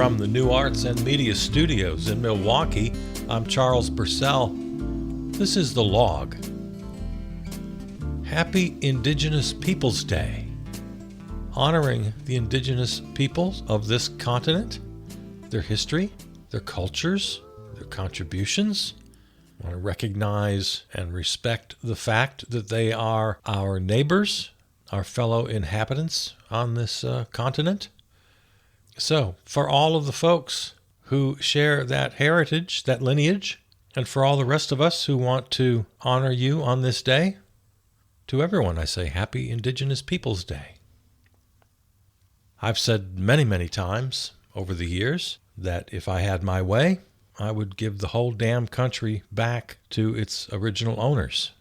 From the New Arts and Media Studios in Milwaukee, I'm Charles Purcell. This is The Log. Happy Indigenous Peoples Day. Honoring the indigenous peoples of this continent, their history, their cultures, their contributions. I want to recognize and respect the fact that they are our neighbors, our fellow inhabitants on this continent. So, for all of the folks who share that heritage, that lineage, and for all the rest of us who want to honor you on this day, to everyone I say Happy Indigenous Peoples Day. I've said many, many times over the years that if I had my way, I would give the whole damn country back to its original owners.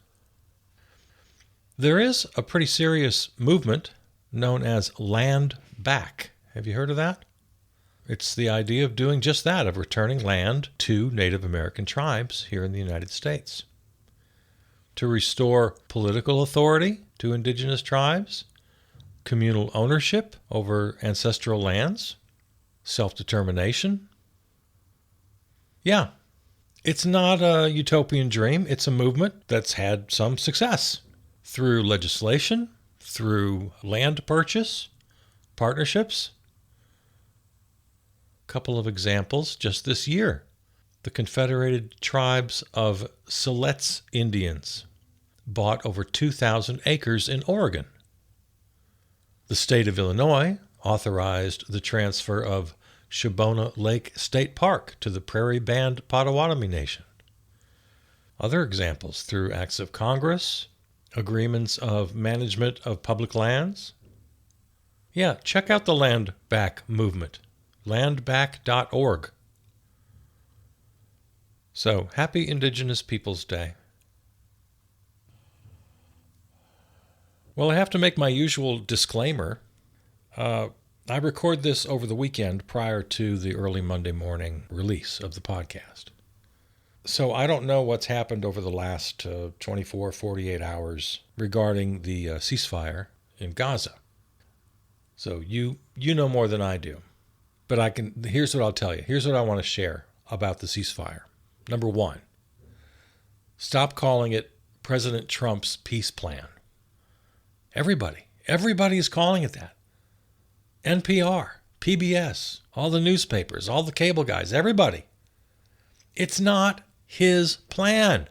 There is a pretty serious movement known as land back. Have you heard of that? It's the idea of doing just that, of returning land to Native American tribes here in the United States. To restore political authority to indigenous tribes, communal ownership over ancestral lands, self-determination. Yeah, it's not a utopian dream. It's a movement that's had some success through legislation, through land purchase, partnerships. A couple of examples just this year. The Confederated Tribes of Siletz Indians bought over 2,000 acres in Oregon. The state of Illinois authorized the transfer of Shibona Lake State Park to the Prairie Band Potawatomi Nation. Other examples through acts of Congress, agreements of management of public lands. Yeah, check out the Land Back movement, landback.org. So, happy Indigenous Peoples Day. Well, I have to make my usual disclaimer. I record this over the weekend prior to the early Monday morning release of the podcast. So I don't know what's happened over the last 24, 48 hours regarding the ceasefire in Gaza. So you know more than I do. But here's what I'll tell you. Here's what I want to share about the ceasefire. Number one, stop calling it President Trump's peace plan. Everybody is calling it that. NPR, PBS, all the newspapers, all the cable guys, everybody. It's not his plan.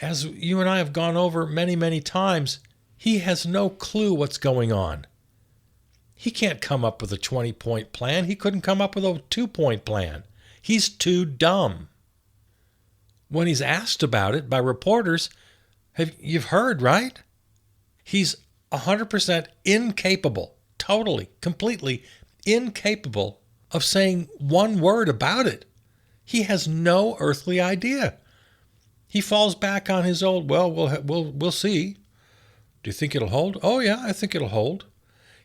As you and I have gone over many, many times, he has no clue what's going on. He can't come up with a 20-point plan. He couldn't come up with a 2-point plan. He's too dumb. When he's asked about it by reporters, you've heard, right? He's 100% incapable, totally, completely incapable of saying one word about it. He has no earthly idea. He falls back on his old, we'll see. Do you think it'll hold? Oh, yeah, I think it'll hold.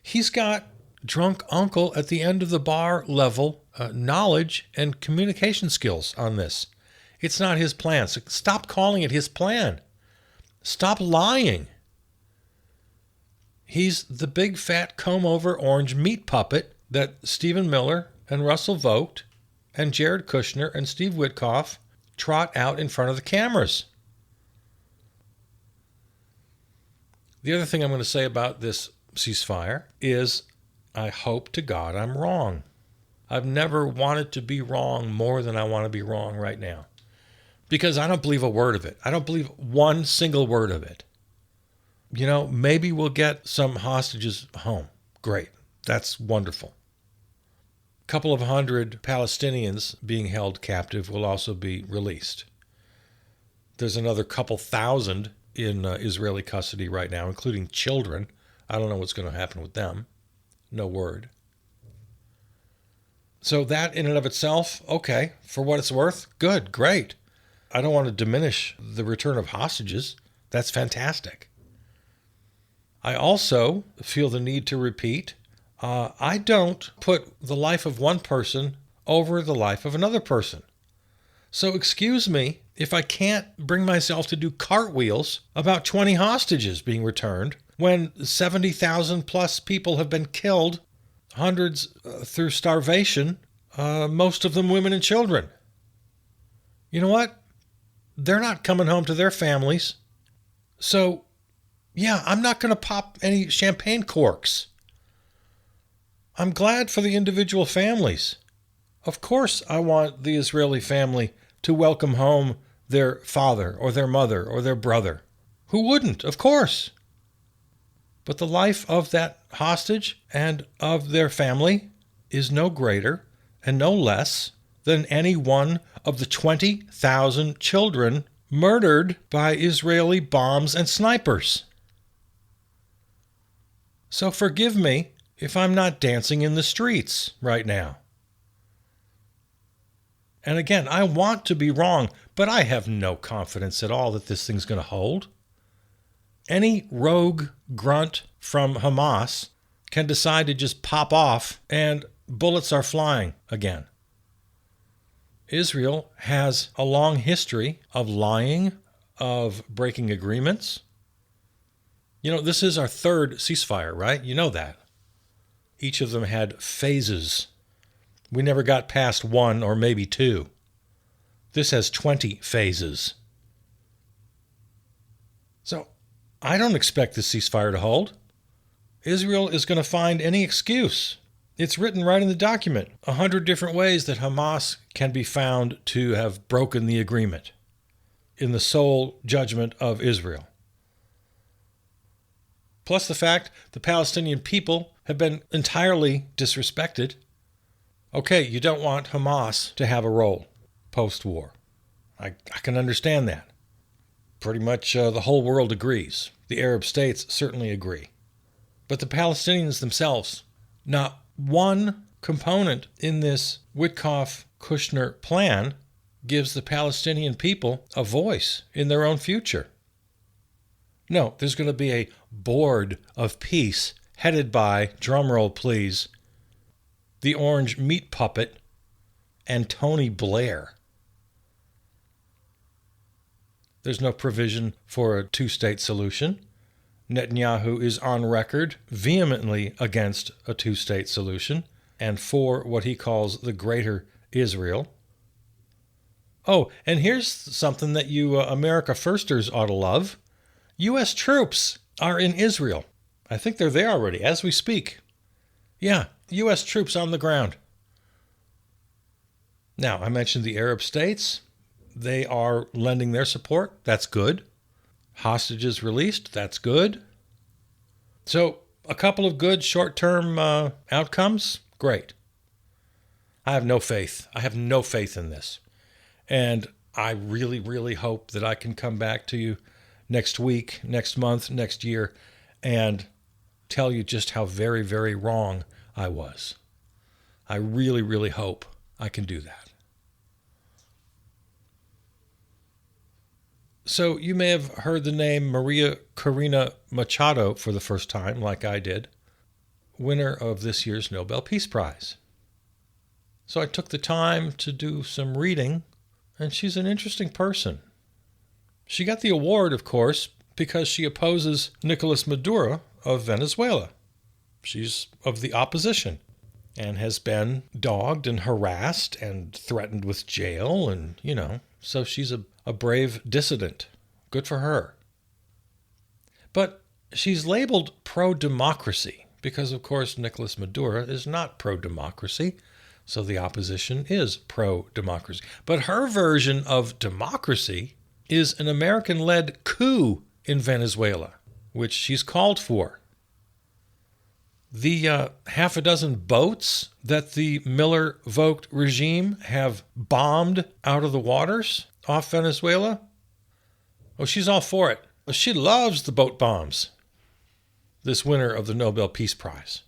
He's got drunk uncle at the end of the bar level knowledge and communication skills on this. It's not his plan. So stop calling it his plan. Stop lying. He's the big fat comb-over orange meat puppet that Stephen Miller and Russell Vogt and Jared Kushner and Steve Witkoff trot out in front of the cameras. The other thing I'm going to say about this ceasefire is I hope to God I'm wrong. I've never wanted to be wrong more than I want to be wrong right now. Because I don't believe a word of it. I don't believe one single word of it. You know, maybe we'll get some hostages home. Great. That's wonderful. A couple of hundred Palestinians being held captive will also be released. There's another couple thousand in Israeli custody right now, including children. I don't know what's going to happen with them. No word. So that in and of itself, okay, for what it's worth, good, great. I don't want to diminish the return of hostages. That's fantastic. I also feel the need to repeat, I don't put the life of one person over the life of another person. So excuse me if I can't bring myself to do cartwheels about 20 hostages being returned when 70,000 plus people have been killed, hundreds through starvation, most of them women and children. You know what? They're not coming home to their families. So, yeah, I'm not going to pop any champagne corks. I'm glad for the individual families. Of course, I want the Israeli family to welcome home their father or their mother or their brother. Who wouldn't? Of course. But the life of that hostage and of their family is no greater and no less than any one of the 20,000 children murdered by Israeli bombs and snipers. So forgive me if I'm not dancing in the streets right now. And again, I want to be wrong, but I have no confidence at all that this thing's going to hold. Any rogue grunt from Hamas can decide to just pop off and bullets are flying again. Israel has a long history of lying, of breaking agreements. You know, this is our third ceasefire, right? You know that. Each of them had phases. We never got past one or maybe two. This has 20 phases. So I don't expect this ceasefire to hold. Israel is going to find any excuse. It's written right in the document, 100 different ways that Hamas can be found to have broken the agreement in the sole judgment of Israel. Plus the fact the Palestinian people have been entirely disrespected. Okay, you don't want Hamas to have a role post-war. I can understand that. Pretty much the whole world agrees. The Arab states certainly agree. But the Palestinians themselves, not one component in this Witkoff-Kushner plan gives the Palestinian people a voice in their own future. No, there's going to be a board of peace headed by, drumroll please, the orange meat puppet and Tony Blair. There's no provision for a two-state solution. Netanyahu is on record vehemently against a two-state solution and for what he calls the Greater Israel. Oh, and here's something that you America Firsters ought to love. U.S. troops are in Israel. I think they're there already as we speak. Yeah, U.S. troops on the ground. Now, I mentioned the Arab states. They are lending their support. That's good. Hostages released. That's good. So, a couple of good short-term outcomes. Great. I have no faith. I have no faith in this. And I really, really hope that I can come back to you next week, next month, next year, and tell you just how very, very wrong I was. I really, really hope I can do that. So you may have heard the name Maria Corina Machado for the first time, like I did, winner of this year's Nobel Peace Prize. So I took the time to do some reading, and she's an interesting person. She got the award, of course, because she opposes Nicolas Maduro of Venezuela. She's of the opposition and has been dogged and harassed and threatened with jail and, so she's a brave dissident. Good for her. But she's labeled pro-democracy because, of course, Nicolas Maduro is not pro-democracy, so the opposition is pro-democracy. But her version of democracy is an American-led coup in Venezuela, which she's called for. The half a dozen boats that the Miller-Vogt regime have bombed out of the waters off Venezuela, oh, she's all for it. She loves the boat bombs, this winner of the Nobel Peace Prize.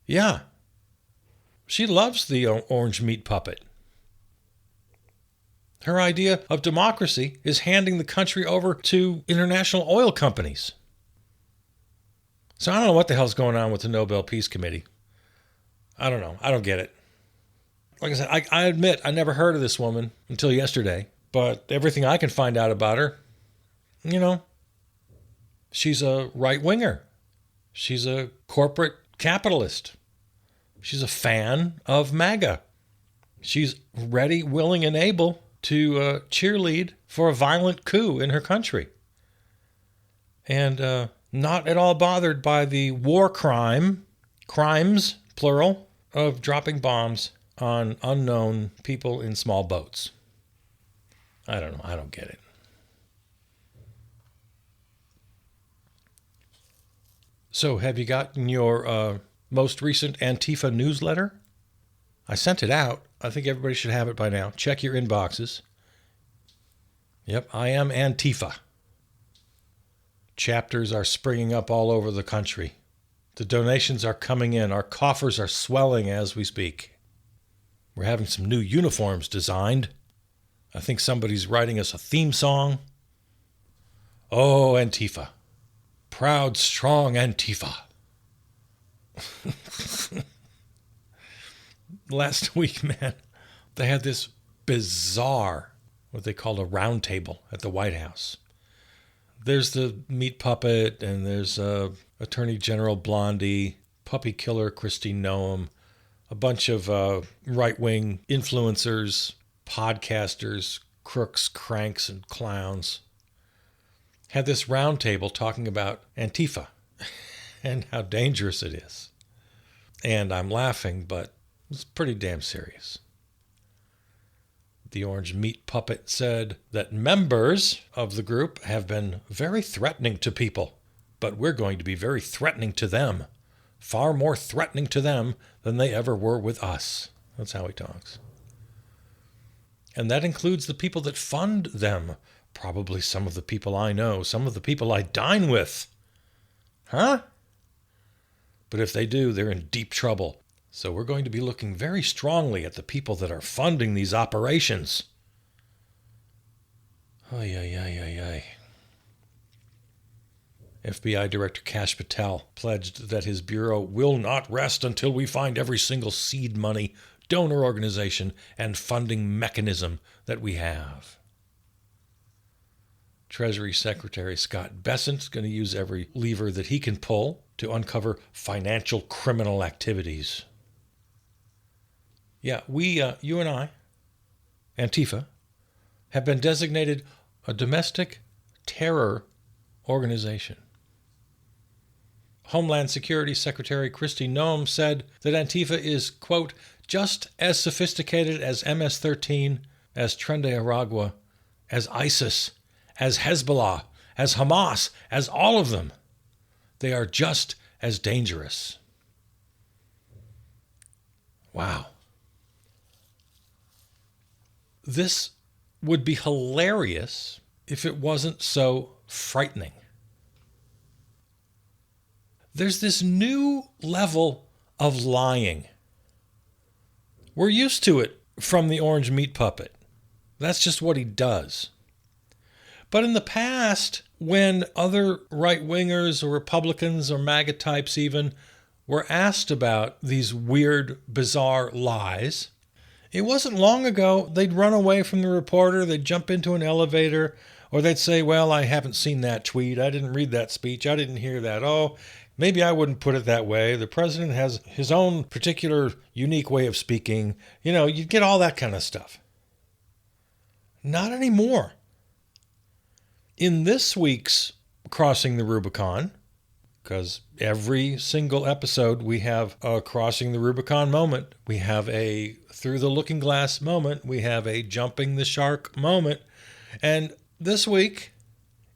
Yeah, she loves the orange meat puppet. Her idea of democracy is handing the country over to international oil companies. So I don't know what the hell's going on with the Nobel Peace Committee. I don't know. I don't get it. Like I said, I admit I never heard of this woman until yesterday. But everything I can find out about her, she's a right-winger. She's a corporate capitalist. She's a fan of MAGA. She's ready, willing, and able to cheerlead for a violent coup in her country. And not at all bothered by the war crimes, plural, of dropping bombs on unknown people in small boats. I don't know. I don't get it. So have you gotten your most recent Antifa newsletter? I sent it out. I think everybody should have it by now. Check your inboxes. Yep, I Am Antifa. Chapters are springing up all over the country. The donations are coming in. Our coffers are swelling as we speak. We're having some new uniforms designed. I think somebody's writing us a theme song. Oh, Antifa. Proud, strong Antifa. Last week, man, they had this bizarre, what they called a round table at the White House. There's the meat puppet, and there's Attorney General Blondie, puppy killer Kristi Noem, a bunch of right-wing influencers, podcasters, crooks, cranks, and clowns. Had this round table talking about Antifa and how dangerous it is. And I'm laughing, but it's pretty damn serious. The orange meat puppet said that members of the group have been very threatening to people, but we're going to be very threatening to them. Far more threatening to them than they ever were with us. That's how he talks. And that includes the people that fund them. Probably some of the people I know, some of the people I dine with. Huh? But if they do, they're in deep trouble. So we're going to be looking very strongly at the people that are funding these operations. Ay, ay, ay, ay, ay. FBI Director Kash Patel pledged that his bureau will not rest until we find every single seed money, donor organization, and funding mechanism that we have. Treasury Secretary Scott Bessent's going to use every lever that he can pull to uncover financial criminal activities. Yeah, you and I, Antifa, have been designated a domestic terror organization. Homeland Security Secretary Kristi Noem said that Antifa is, quote, just as sophisticated as MS-13, as Tren de Aragua, as ISIS, as Hezbollah, as Hamas, as all of them. They are just as dangerous. Wow. This would be hilarious if it wasn't so frightening. There's this new level of lying. We're used to it from the orange meat puppet. That's just what he does. But in the past, when other right-wingers or Republicans or MAGA types even were asked about these weird, bizarre lies, it wasn't long ago they'd run away from the reporter, they'd jump into an elevator, or they'd say, well, I haven't seen that tweet, I didn't read that speech, I didn't hear that, oh, maybe I wouldn't put it that way, the president has his own particular unique way of speaking, you'd get all that kind of stuff. Not anymore. In this week's Crossing the Rubicon, because every single episode we have a Crossing the Rubicon moment, we have a Through the Looking Glass moment, we have a Jumping the Shark moment, and this week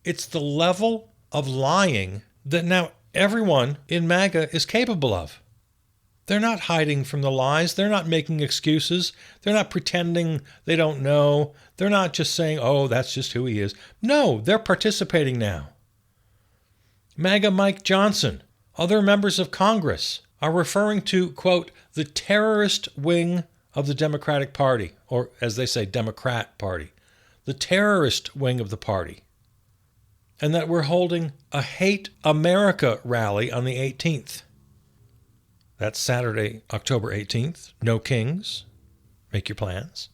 it's the level of lying that now everyone in MAGA is capable of. They're not hiding from the lies. They're not making excuses. They're not pretending they don't know. They're not just saying, oh, that's just who he is. No, they're participating now. MAGA Mike Johnson, other members of Congress are referring to, quote, the terrorist wing of the Democratic Party, or as they say, Democrat Party, the terrorist wing of the party, and that we're holding a Hate America rally on the 18th. That's Saturday, October 18th. No kings. Make your plans.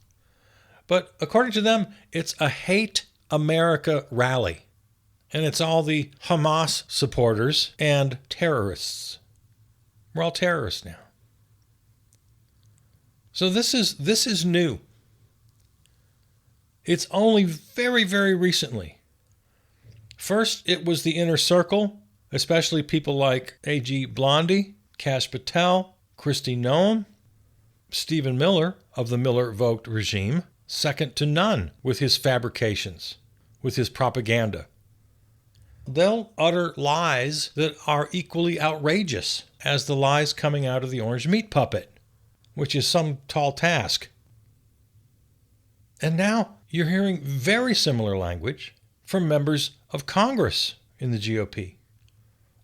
But according to them, it's a Hate America rally. And it's all the Hamas supporters and terrorists. We're all terrorists now. So this is new. It's only very, very recently. First, it was the inner circle, especially people like A.G. Blondie, Kash Patel, Kristi Noem, Stephen Miller of the Miller-Vogt regime, second to none with his fabrications, with his propaganda. They'll utter lies that are equally outrageous as the lies coming out of the orange meat puppet, which is some tall task. And now you're hearing very similar language from members of Congress in the GOP.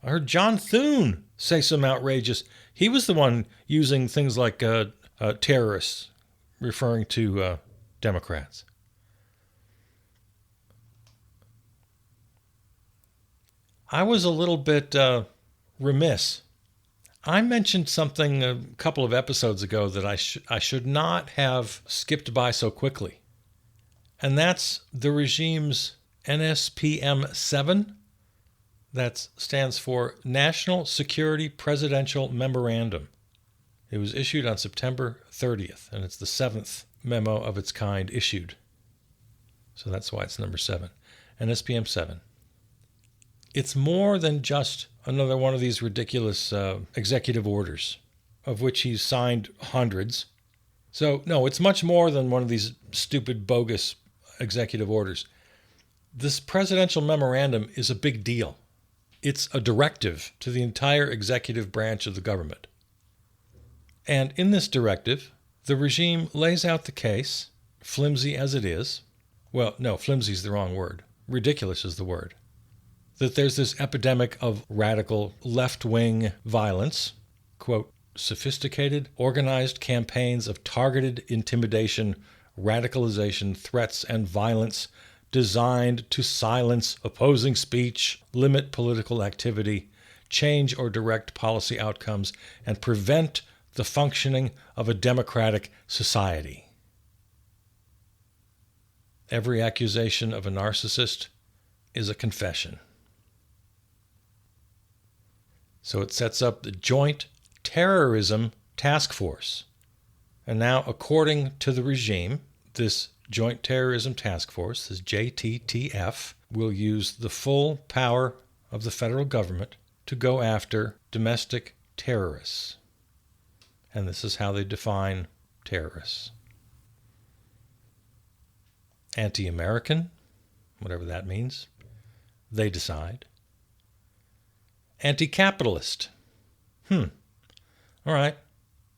I heard John Thune say some outrageous. He was the one using things like terrorists, referring to Democrats. I was a little bit remiss. I mentioned something a couple of episodes ago that I should not have skipped by so quickly. And that's the regime's NSPM 7. That stands for National Security Presidential Memorandum. It was issued on September 30th, and it's the 7th memo of its kind issued. So that's why it's number 7. NSPM 7. It's more than just another one of these ridiculous executive orders, of which he's signed hundreds. So, no, it's much more than one of these stupid, bogus executive orders. This presidential memorandum is a big deal. It's a directive to the entire executive branch of the government. And in this directive, the regime lays out the case, flimsy as it is. Well, no, flimsy is the wrong word. Ridiculous is the word. That there's this epidemic of radical left-wing violence, quote, sophisticated, organized campaigns of targeted intimidation, radicalization, threats, and violence designed to silence opposing speech, limit political activity, change or direct policy outcomes, and prevent the functioning of a democratic society. Every accusation of a narcissist is a confession. So it sets up the Joint Terrorism Task Force. And now, according to the regime, this Joint Terrorism Task Force, this JTTF, will use the full power of the federal government to go after domestic terrorists. And this is how they define terrorists. Anti-American, whatever that means, they decide. Anti-capitalist. All right,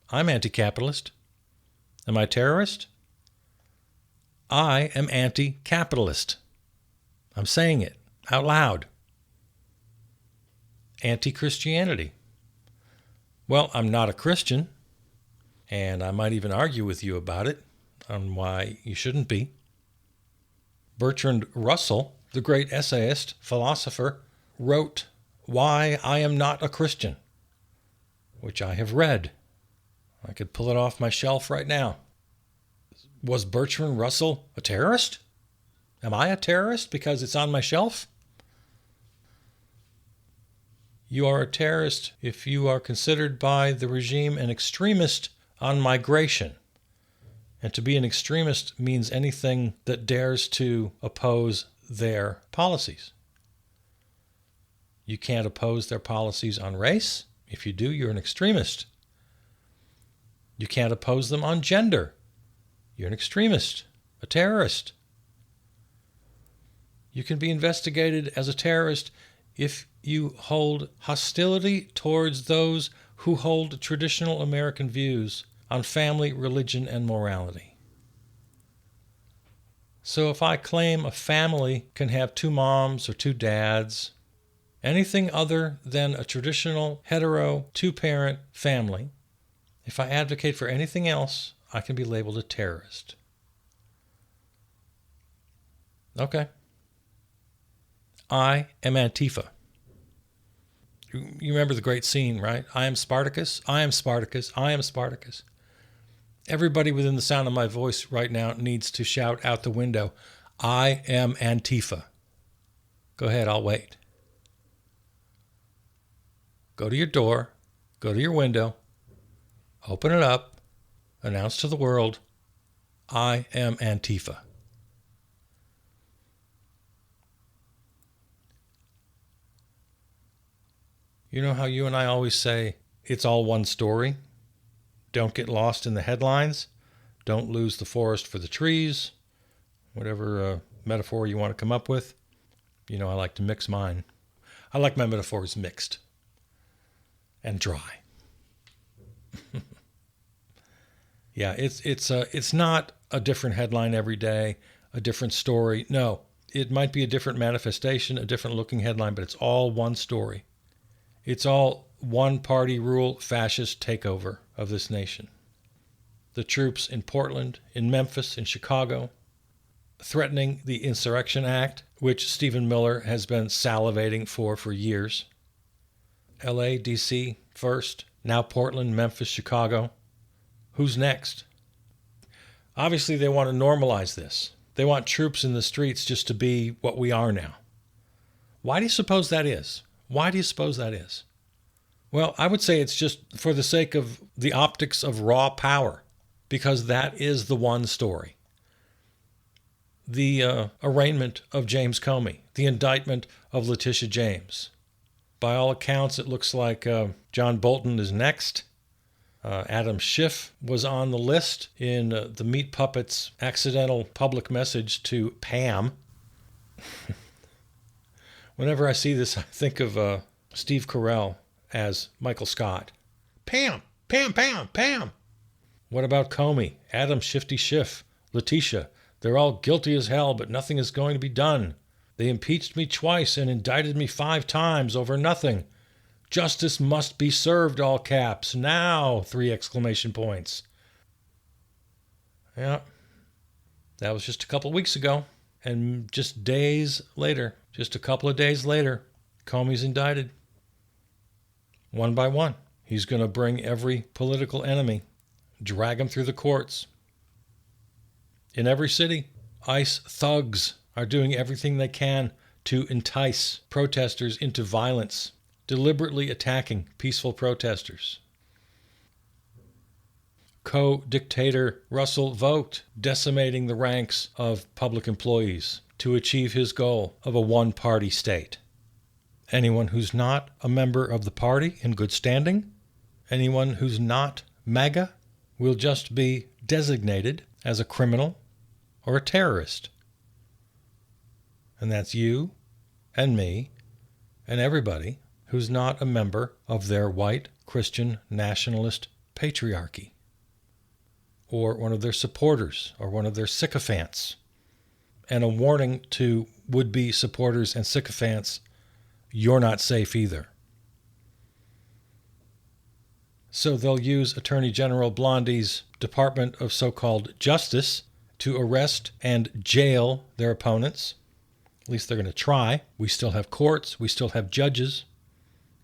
I'm anti-capitalist. Am I a terrorist? I am anti-capitalist. I'm saying it out loud. Anti-Christianity. Well, I'm not a Christian, and I might even argue with you about it, on why you shouldn't be. Bertrand Russell, the great essayist, philosopher, wrote Why I Am Not a Christian, which I have read. I could pull it off my shelf right now. Was Bertrand Russell a terrorist? Am I a terrorist because it's on my shelf? You are a terrorist if you are considered by the regime an extremist on migration. And to be an extremist means anything that dares to oppose their policies. You can't oppose their policies on race. If you do, you're an extremist. You can't oppose them on gender. You're an extremist, a terrorist. You can be investigated as a terrorist if you hold hostility towards those who hold traditional American views on family, religion, and morality. So if I claim a family can have 2 moms or 2 dads, anything other than a traditional hetero 2-parent family, if I advocate for anything else, I can be labeled a terrorist. Okay. I am Antifa. You remember the great scene, right? I am Spartacus. I am Spartacus. I am Spartacus. Everybody within the sound of my voice right now needs to shout out the window, I am Antifa. Go ahead, I'll wait. Go to your door, go to your window, open it up, announce to the world, I am Antifa. You know how you and I always say, it's all one story? Don't get lost in the headlines. Don't lose the forest for the trees. Whatever metaphor you want to come up with. You know, I like to mix mine. I like my metaphors mixed and dry. Yeah, it's not a different headline every day, a different story. No, it might be a different manifestation, a different looking headline, but it's all one story. It's all one party rule, fascist takeover of this nation. The troops in Portland, in Memphis, in Chicago, threatening the Insurrection Act, which Stephen Miller has been salivating for years. LA, DC first, now Portland, Memphis, Chicago. Who's next? Obviously, they want to normalize this. They want troops in the streets just to be what we are now. Why do you suppose that is? Why do you suppose that is? Well, I would say it's just for the sake of the optics of raw power, because that is the one story. The arraignment of James Comey, the indictment of Letitia James. By all accounts, it looks like John Bolton is next. Adam Schiff was on the list in the Meat Puppets' accidental public message to Pam. Whenever I see this, I think of Steve Carell as Michael Scott. Pam, Pam, Pam, Pam. What about Comey, Adam Shifty Schiff, Letitia? They're all guilty as hell, but nothing is going to be done. They impeached me twice and indicted me 5 times over nothing. Justice must be served, all caps. Now, 3 exclamation points. Yeah, that was just a couple of weeks ago. And just days later, just a couple of days later, Comey's indicted. One by one. He's going to bring every political enemy, drag them through the courts. In every city, ICE thugs are doing everything they can to entice protesters into violence, deliberately attacking peaceful protesters. Co-dictator Russell Vogt decimating the ranks of public employees to achieve his goal of a one-party state. Anyone who's not a member of the party in good standing, anyone who's not MAGA, will just be designated as a criminal or a terrorist. And that's you and me and everybody who's not a member of their white Christian nationalist patriarchy, or one of their supporters, or one of their sycophants. And a warning to would-be supporters and sycophants, you're not safe either. So they'll use Attorney General Blondie's Department of so-called Justice to arrest and jail their opponents. At least they're going to try. We still have courts. We still have judges.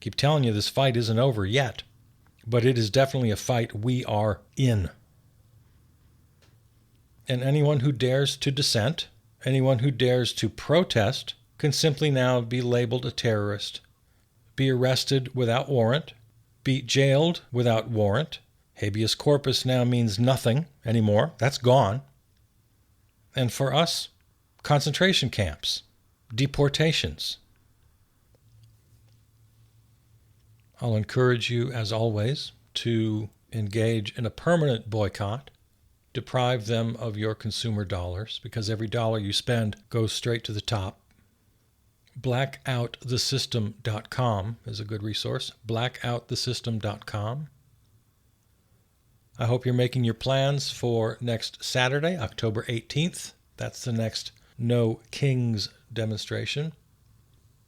Keep telling you this fight isn't over yet, but it is definitely a fight we are in. And anyone who dares to dissent, anyone who dares to protest, can simply now be labeled a terrorist, be arrested without warrant, be jailed without warrant. Habeas corpus now means nothing anymore. That's gone. And for us, concentration camps, deportations. I'll encourage you, as always, to engage in a permanent boycott. Deprive them of your consumer dollars, because every dollar you spend goes straight to the top. Blackoutthesystem.com is a good resource. Blackoutthesystem.com. I hope you're making your plans for next Saturday, October 18th. That's the next No Kings demonstration.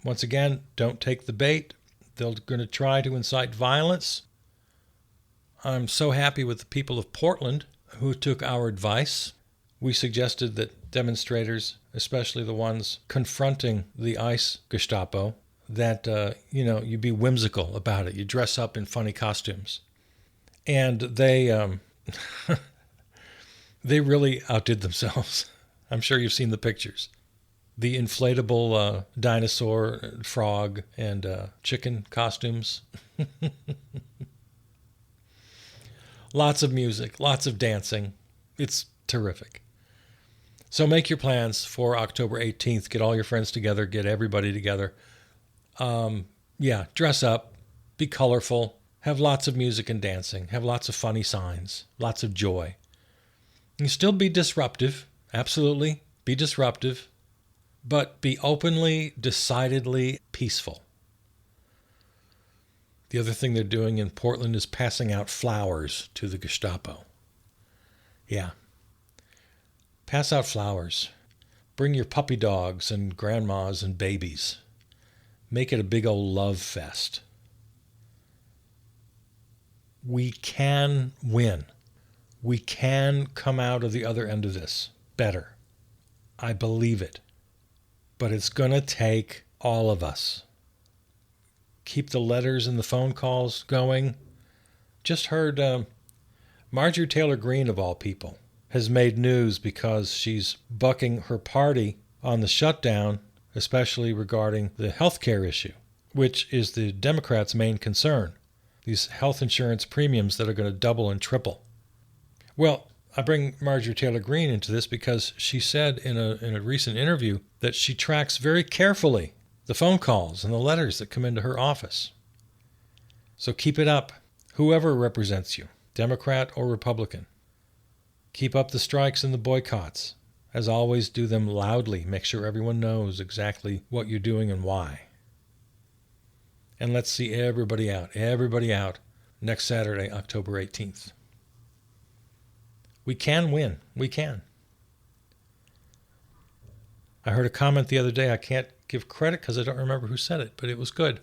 Once again, don't take the bait. They're going to try to incite violence. I'm so happy with the people of Portland who took our advice. We suggested that demonstrators, especially the ones confronting the ICE Gestapo, that, you be whimsical about it. You dress up in funny costumes. And they they really outdid themselves. I'm sure you've seen the pictures. The inflatable dinosaur, frog, and chicken costumes. Lots of music, lots of dancing. It's terrific. So make your plans for October 18th. Get all your friends together. Get everybody together. Dress up. Be colorful. Have lots of music and dancing. Have lots of funny signs. Lots of joy. You can still be disruptive. Absolutely. Be disruptive. But be openly, decidedly peaceful. The other thing they're doing in Portland is passing out flowers to the Gestapo. Yeah. Pass out flowers. Bring your puppy dogs and grandmas and babies. Make it a big old love fest. We can win. We can come out of the other end of this better. I believe it. But it's going to take all of us. Keep the letters and the phone calls going. Just heard Marjorie Taylor Greene, of all people, has made news because she's bucking her party on the shutdown, especially regarding the health care issue, which is the Democrats' main concern. These health insurance premiums that are going to double and triple. Well, I bring Marjorie Taylor Greene into this because she said in a recent interview that she tracks very carefully the phone calls and the letters that come into her office. So keep it up, whoever represents you, Democrat or Republican. Keep up the strikes and the boycotts. As always, do them loudly. Make sure everyone knows exactly what you're doing and why. And let's see everybody out next Saturday, October 18th. We can win. We can. I heard a comment the other day. I can't give credit because I don't remember who said it, but it was good.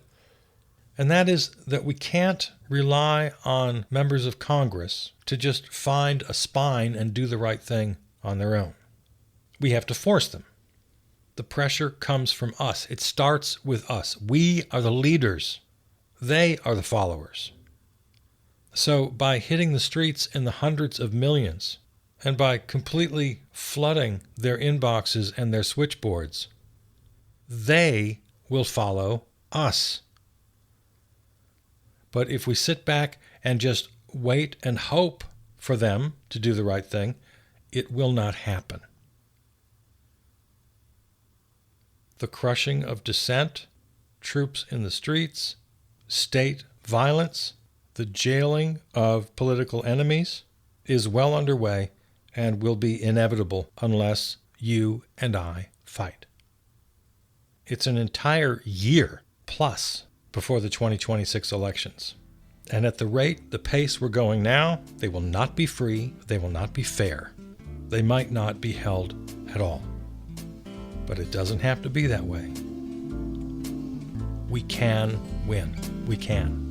And that is that we can't rely on members of Congress to just find a spine and do the right thing on their own. We have to force them. The pressure comes from us. It starts with us. We are the leaders. They are the followers. So by hitting the streets in the hundreds of millions and by completely flooding their inboxes and their switchboards, they will follow us. But if we sit back and just wait and hope for them to do the right thing, it will not happen. The crushing of dissent, troops in the streets, state violence, the jailing of political enemies is well underway and will be inevitable unless you and I fight. It's an entire year plus before the 2026 elections. And at the pace we're going now, they will not be free, they will not be fair. They might not be held at all. But it doesn't have to be that way. We can win. We can.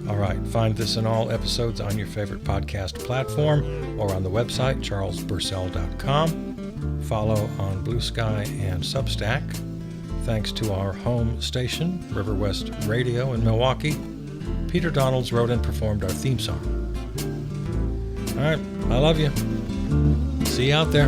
All right, find this and all episodes on your favorite podcast platform or on the website, charlesburcell.com. Follow on Blue Sky and Substack. Thanks to our home station, River West Radio in Milwaukee. Peter Donalds wrote and performed our theme song. All right, I love you. See you out there.